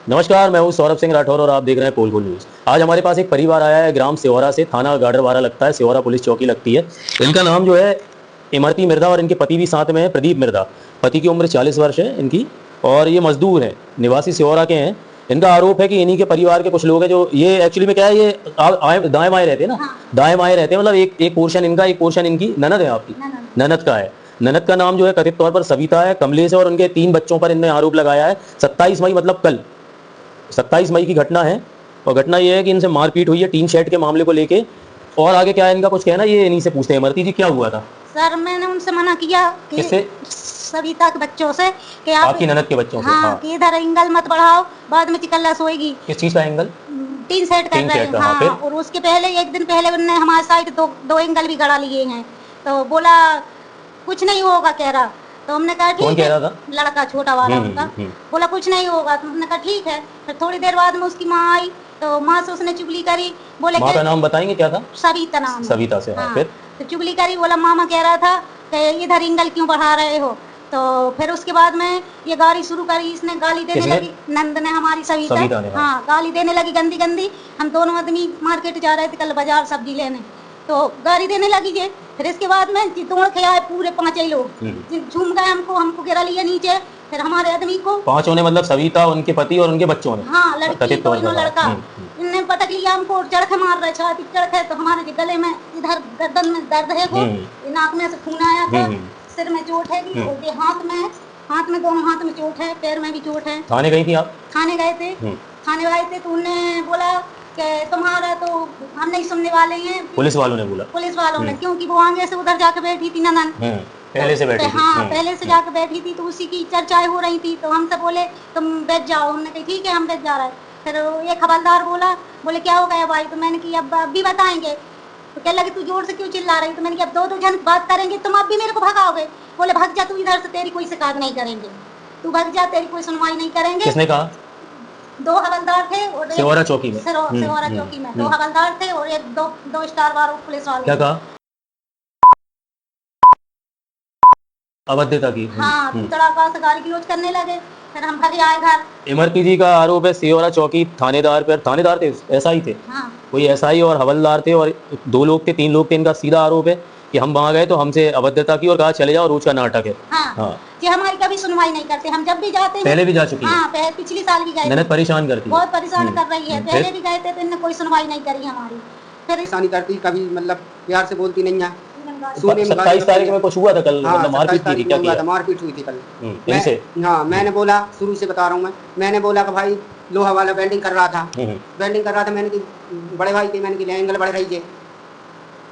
नमस्कार, मैं हूं सौरभ सिंह राठौर और आप देख रहे हैं पोल न्यूज़। आज हमारे पास एक परिवार आया है ग्राम सेवरा से, थाना गाडरवारा लगता है, सेवरा पुलिस चौकी लगती है। इनका नाम जो है इमरती मिर्दा और इनके पति भी साथ में है, प्रदीप मिर्दा। पति की उम्र 40 वर्ष है इनकी और ये मजदूर हैं, निवासी सेवरा के हैं। इनका आरोप है कि इन्हीं के परिवार के कुछ लोग हैं जो ये एक्चुअली में क्या है, ये दाएं बाएं रहते हैं ना। दाएं बाएं रहते हैं, मतलब एक पोर्शन इनका, एक पोर्शन इनकी ननद है, आपकी ननद का है। ननद का नाम जो है कथित तौर पर सविता है, कमलेश है और उनके 3 बच्चों पर इनने आरोप लगाया है। 27 मई मतलब कल 27 मई की घटना है और घटना ये है कि इनसे मारपीट हुई है टीन शेड के मामले को लेके। और आगे क्या है इनका कुछ कहना, ये इन्हीं से पूछते हैं। इमरती जी, क्या हुआ था? सर, मैंने उनसे मना किया कि किससे? सविता के बच्चों से कि आप आपकी ननद के बच्चों से? हाँ, कि इधर एंगल मत बढ़ाओ, बाद में चिकल्लस होएगी। किस चीज का एंगल? टीन सेट कर रहे हैं। हाँ, और उसके पहले एक दिन पहले उन्होंने हमारे साइड दो एंगल भी गड़ा लिए हैं। तो बोला कुछ नहीं होगा कह रहा। तो हमने कहा ठीक है। लड़का छोटा वाला उनका बोला कुछ नहीं होगा। तो हमने कहा ठीक है। फिर थोड़ी देर बाद में उसकी माँ आई तो माँ से उसने चुगली करी। बोले माँ का नाम बताएंगे क्या था? सविता नाम। सविता से? हाँ, फिर तो चुगली करी। बोला मामा कह रहा था कि इधर एंगल क्यों बढ़ा रहे हो। तो फिर उसके बाद में ये गाड़ी शुरू करी, इसने गाली देने लगी। नंद ने, हमारी सविता ने। हाँ, गाली देने लगी गंदी गंदी। हम दोनों आदमी मार्केट जा रहे थे कल बाजार सब्जी लेने, तो गाली देने लगी जे। फिर इसके बाद में दौड़ के आए पूरे 5 लोग, झूम गए, हमको गिरा लिया नीचे। फिर हमारे आदमी को 5 ने, मतलब सविता, उनके पति और उनके बच्चों ने। हाँ, लड़की दोनों लड़का इनने पटक लिया हमको, चढ़के मार रहे, छाती चढ़के। तो हमारे गले में इधर गर्दन में दर्द है, वो नाक में से खून आया था, सिर में चोट है, हाथ में दोनों हाथ में चोट है, पैर में भी चोट है। थाने गई थी आप? थाने गए थे तो उन्होंने बोला कि तुम्हारा तो हम नहीं सुनने वाले हैं। पुलिस वालों ने बोला? पुलिस वालों ने, क्योंकि वो आगे से उधर जाके बैठी थी ननद, पहले से बैठी थी। हाँ, पहले से जाके बैठी थी, तो उसी की चर्चाएं हो रही थी। तो हमसे बोले तुम बैठ जाओ। हमने कहा ठीक है, हम बैठ जा रहे हैं। फिर एक हवलदार बोले क्या हो गया भाई? तो मैंने कि अब भी बताएंगे। तो कह लगे तू जोर से क्यों चिल्ला रही? तो मैंने कहा अब 2 जन बात करेंगे, तुम अब भी मेरे को भगाओगे? बोले भाग जा तू इधर से, तेरी कोई शिकायत नहीं करेंगे, तू भाग जा, तेरी कोई सुनवाई नहीं करेंगे। किसने कहा? 2 हवलदार थे और सेवरा चौकी में। सेवरा चौकी में 2 हवलदार थे और एक दो स्टार वाले पुलिस वाले। क्या कहा? अभद्रता की? हाँ, तड़ाका से गाली गलौज करने लगे। फिर हम भागे आए घर। इमरती जी का आरोप है सेवरा चौकी थानेदार पर, थानेदार थे, एसआई थे। हाँ, कोई एसआई और हवलदार थे और 2 लोग थे, 3 लोग थे। इनका सीधा आरोप है कि हम वहाँ गए तो हमसे अभद्रता की और कहा चले जाओ, रोज का नाटक है। हाँ, ये हमारी कभी सुनवाई नहीं करते। हम जब भी जाते हैं, पहले भी जा चुकी है। हाँ, पिछली साल भी गए। ननद परेशान करती है, बहुत परेशान कर रही है। पहले भी गए थे तो इन्होंने कोई सुनवाई नहीं करी हमारी। फिर परेशानी करती, कभी मतलब प्यार से बोलती नहीं है। 27 तारीख में कुछ हुआ था कल? मतलब मारपीट हुई थी? क्या किया? मारपीट हुई थी कल इनसे? हाँ, मैंने बोला, शुरू से बता रहा हूँ मैंने बोला कि भाई लोहा वाला वेल्डिंग कर रहा था, मैंने कि बड़े भाई के, मैंने कि एंगल बढ़ रही है।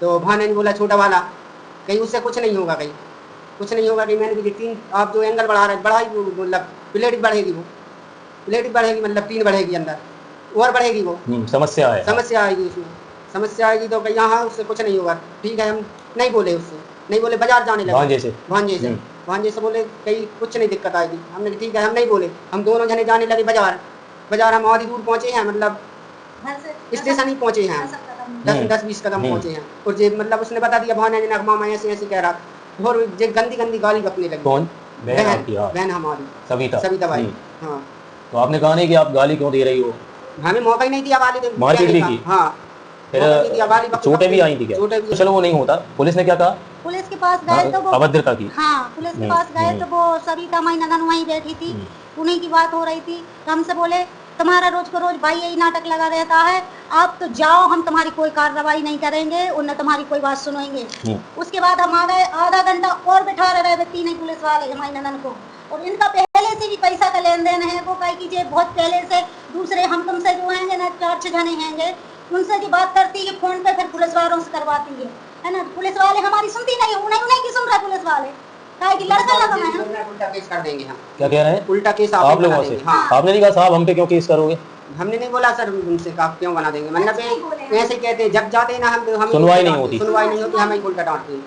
तो भाने ने बोला छोटा वाला कहीं उससे कुछ नहीं होगा, कहीं कुछ नहीं होगा। कहीं मैंने कि 3 आप जो एंगल बढ़ा रहे, बढ़ाई मतलब प्लेट बढ़ेगी, वो प्लेट बढ़ेगी, मतलब 3 बढ़ेगी, अंदर और बढ़ेगी, वो समस्या आएगी उसमें, समस्या आएगी। तो कहीं हाँ, उससे कुछ नहीं होगा। ठीक है, हम नहीं बोले, बाजार जाने लगे भांजे से बोले कहीं कुछ नहीं दिक्कत आएगी। हमने ठीक है, हम नहीं बोले। हम दोनों जने जाने लगे बाजार। हम आधी दूर पहुंचे हैं, मतलब स्टेशन ही पहुंचे हैं, 10-20 कदम पहुंचे हैं। और जे मतलब उसने बता दिया, भाने ने मामा ऐसे कह रहा, और जे गंदी गाली बकने लगी। कौन? बहन हमारी सविता भाई। हाँ, तो आपने कहा नहीं कि आप गाली क्यों दे रही हो? हमें मौका ही नहीं दिया गाली देने, मारपीट भी की? हाँ, फिर चोटें भी आई थी क्या? चलो वो नहीं होता, पुलिस ने क्या कहा? पुलिस के पास गए तो वो अभद्रता की। हाँ, पुलिस के पास गए तो वो सविता माई ननद वहीं बैठी थी, उन्हीं की बात हो रही थी। तो हमसे बोले तुम्हारा रोज को रोज भाई यही नाटक लगा रहता है, आप तो जाओ, हम तुम्हारी कोई कार्रवाई नहीं करेंगे और न तुम्हारी कोई बात सुनेंगे। उसके बाद हम आ गए, आधा घंटा और बिठा रहे 3 पुलिस वाले हमारी ननद को। और इनका पहले से भी पैसा का लेन देन है। वो कह कीजिए बहुत पहले से दूसरे हम तुमसे जो हैंगे ना 4-6 जने हैंगे, उनसे जो बात करती है फोन पे, फिर पुलिस वालों से करवाती है ना। पुलिस वाले हमारी सुनती नहीं, उन्हें की सुन रहा पुलिस वाले, कि लड़का लगा है। उल्टा केस कर देंगे हम। क्या कह रहे हैं? उल्टा केस आप लोगों से? हाँ। आपने नहीं कहा साहब हम पे क्यों केस करोगे? हमने नहीं बोला सर उनसे आप क्यों बना देंगे, मतलब ऐसे कहते हैं। जब जाते हैं ना हम सुनवाई नहीं होती, हमें उल्टा डांटते हैं।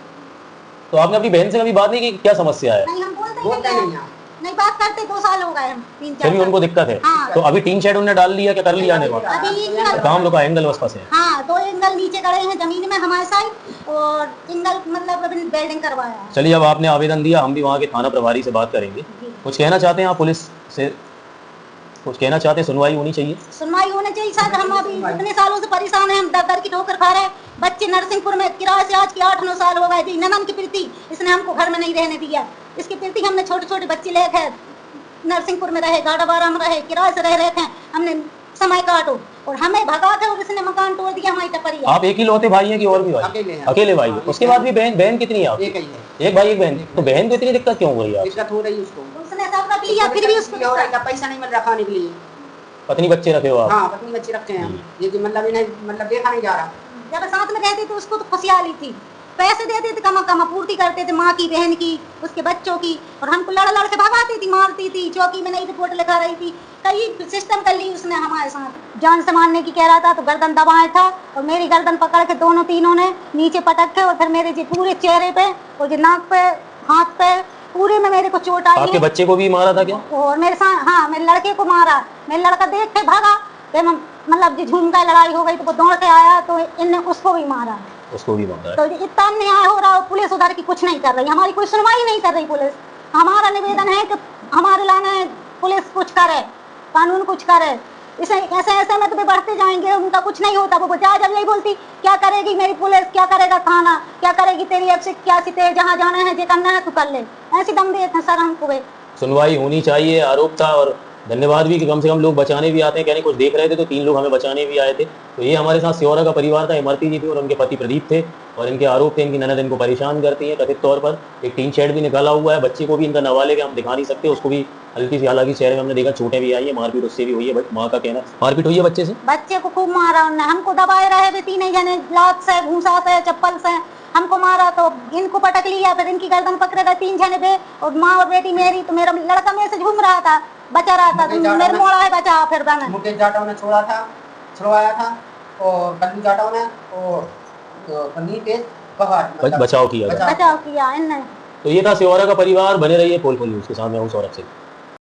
तो आपने अपनी बहन से कभी बात नहीं की क्या समस्या है? नहीं, हम बोलते नहीं, बात करते 2 साल हो गए हम, 3-4 तभी उनको दिक्कत है। हाँ, तो अभी टीन शेड उन्होंने डाल लिया, क्या कर लिया ने? काम लोग एंगल बस फंसे। हाँ, 2 एंगल नीचे गड़े हैं जमीन में हमारे साइड, और एंगल मतलब अभी वेल्डिंग करवाया। चलिए, अब आपने आवेदन दिया, हम भी वहाँ के थाना प्रभारी से बात करेंगे। कुछ कहना चाहते हैं आप पुलिस से? कुछ कहना चाहते हैं, सुनवाई होनी चाहिए। सुनवाई होनी चाहिए सर। हम अभी इतने सालों से परेशान हैं, हम दर दर की ठोकर खा रहे हैं। बच्चे नरसिंहपुर में किराए से आज के 8-9 साल हो गए थी। ननन की प्रीति इसने हमको घर में नहीं रहने दिया। इसकी प्रीति हमने छोटे छोटे बच्चे लेकर नरसिंहपुर में रहे, गाड़ावाड़ा में रहे, किराए से रह रहे थे। हमने समय काटो और हमें भगा के और इसने मकान तोड़ दिया हमारी टपरी। आप एक ही लौते भाई हैं कि और भी भाई? अकेले हैं। अकेले भाई हैं। उसके बाद भी बहन कितनी है आप? एक ही है। एक भाई एक बहन। तो बहन को इतनी दिक्कत क्यों हो रही है? दिक्कत हो रही उसको, उसने सब रख लिया फिर भी उसको पैसा नहीं मिल रहा खाने के लिए। पत्नी बच्चे रखे हो आप? हाँ, पत्नी बच्चे रखे हैं हम। ये कि मतलब इन्हें मतलब देखा नहीं जा रहा। जब साथ में रहती तो उसको तो खुशहाली थी, पैसे देते थे, कम पूर्ति करते थे माँ की, बहन की, उसके बच्चों की, और हमको लड़ लड़ के भगाती थी, मारती थी, चौकी में नई रिपोर्ट लिखा रही थी। कई सिस्टम कर ली उसने हमारे साथ। जान से मारने की कह रहा था तो गर्दन दबाया था और मेरी गर्दन पकड़ के दोनों तीनों ने नीचे पटक के और फिर मेरे जी पूरे चेहरे पे और जो नाक पे, हाथ पे, पूरे में मेरे को चोट आई। आपके बच्चे को भी मारा था क्या? और मेरे साथ, हाँ, मेरे लड़के को मारा। मेरे लड़का देख के भागा, मतलब जो झूमका लड़ाई हो गई तो वो दौड़ के आया तो इनने उसको भी मारा। उसको भी मारा। तो इतना अन्याय हो रहा है, पुलिस उधर की कुछ नहीं कर रही, हमारी कोई सुनवाई नहीं कर रही पुलिस। हमारा निवेदन है कि हमारे लाने पुलिस कुछ करे, कानून कुछ करे। इसे ऐसे ऐसे में तो बढ़ते जाएंगे, उनका कुछ नहीं होता। वो जब यही बोलती क्या करेगी मेरी पुलिस, क्या करेगा थाना, क्या करेगी तेरी FC क्या सीते, जहाँ जाना है जो करना है तू कर ले, ऐसी दम देते हैं सर हमको। सुनवाई होनी चाहिए, आरोप था। और धन्यवाद भी कि कम से कम लोग बचाने भी आते हैं। कहने कुछ देख रहे थे तो 3 लोग हमें बचाने भी आए थे। तो ये हमारे साथ सियोरा का परिवार था, इमरती जी थी और उनके पति प्रदीप थे। और इनके आरोप थे इनकी ननद इनको परेशान करती है कथित तौर पर। एक टीन शेड भी निकाला हुआ है। बच्चे को भी इनका नाबालिग है, हम दिखा नहीं सकते, उसको भी हल्की सी, हालांकि चेहरे में हमने देखा चोटें भी आई है, मारपीट उससे भी हुई है। माँ का कहना मारपीट हुई है बच्चे से। बच्चे को खूब मारा उन्होंने, हमको दबाए रहे थे 3 जने, लात से, घूसा से, चप्पल से हमको मारा। तो इनको पटक लिया, फिर इनकी गर्दन पकड़े गए 3 जने पे और माँ और बेटी मेरी। तो मेरा लड़का मेरे से घूम रहा था, बचा रहा था, तो मेरे मोड़ा है बचा। फिर बना मुकेश जाटव ने छुड़वाया था और कल्लू जाटव ने और पन्नी पे बचाव किया। बचाव किया इनने। तो ये था सियोरा का परिवार। बने रहिए पोल न्यूज़ के साथ। मैं हूं सौरभ सिंह।